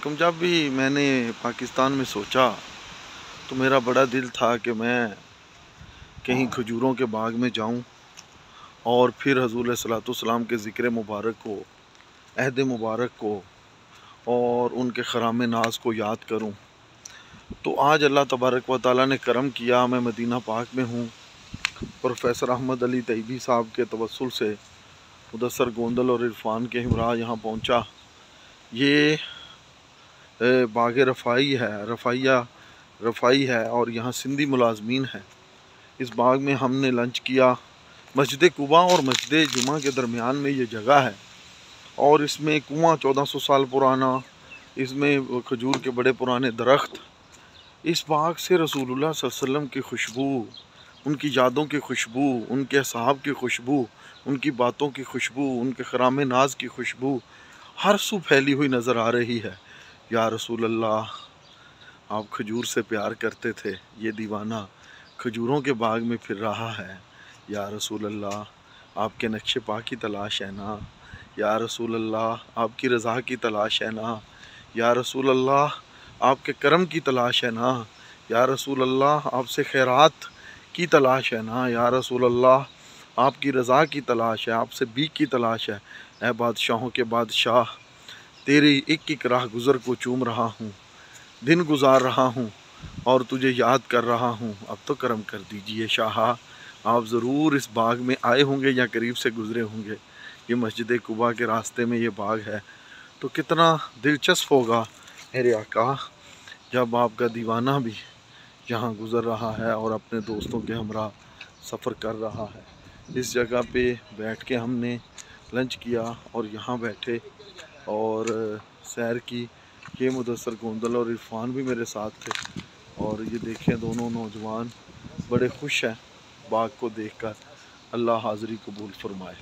जब भी मैंने पाकिस्तान में सोचा तो मेरा बड़ा दिल था कि मैं कहीं खजूरों के बाग में जाऊं और फिर हजूर सलाम के ज़िक्र मुबारक को, अहद मुबारक को और उनके खराम नाज को याद करूं। तो आज अल्लाह तबारक व तआला ने करम किया, मैं मदीना पाक में हूं। प्रोफेसर अहमद अली तैयबी साहब के तवस्सुल से मुदस्सर गोंदल और इरफान के हमरा यहाँ पहुँचा। ये बाग रफ़ाई है और यहाँ सिंधी मुलाजमीन है। इस बाग में हमने लंच किया। मस्जिद कुबा और मस्जिद जुमा के दरमियान में ये जगह है और इसमें कुआँ 1400 साल पुराना, इसमें खजूर के बड़े पुराने दरख्त। इस बाग से रसूलुल्लाह सल्लल्लाहु अलैहि वसल्लम की खुशबू, उनकी यादों की खुशबू, उनके असहाब की खुशबू, उनकी बातों की खुशबू, उनके खराम नाज की खुशबू हर सू फैली हुई नज़र आ रही है। या रसूल अल्लाह, आप खजूर से प्यार करते थे, ये दीवाना खजूरों के बाग में फिर रहा है। या रसूल अल्लाह, आपके नक्शे पा की तलाश है ना। या रसूल अल्लाह, आपकी रज़ा की तलाश है ना। या रसूल अल्लाह, आपके करम की तलाश है ना। या रसूल अल्लाह, आपसे खैरात की तलाश है ना। या रसूल अल्लाह, आपकी रज़ा की तलाश है, आपसे बीक की तलाश है। ए बादशाहों के बादशाह, तेरी एक एक राह गुज़र को चूम रहा हूँ, दिन गुजार रहा हूँ और तुझे याद कर रहा हूँ। अब तो करम कर दीजिए शाह। आप ज़रूर इस बाग में आए होंगे या करीब से गुज़रे होंगे। ये मस्जिद कुबा के रास्ते में ये बाग है। तो कितना दिलचस्प होगा मेरे आका जब आपका दीवाना भी यहाँ गुज़र रहा है और अपने दोस्तों के हमरा सफ़र कर रहा है। इस जगह पे बैठ के हमने लंच किया और यहाँ बैठे और सैर की। ये मुदस्सर गोंदल और इरफान भी मेरे साथ थे और ये देखें दोनों नौजवान बड़े खुश हैं बाग को देखकर। अल्लाह हाज़री कबूल फरमाए।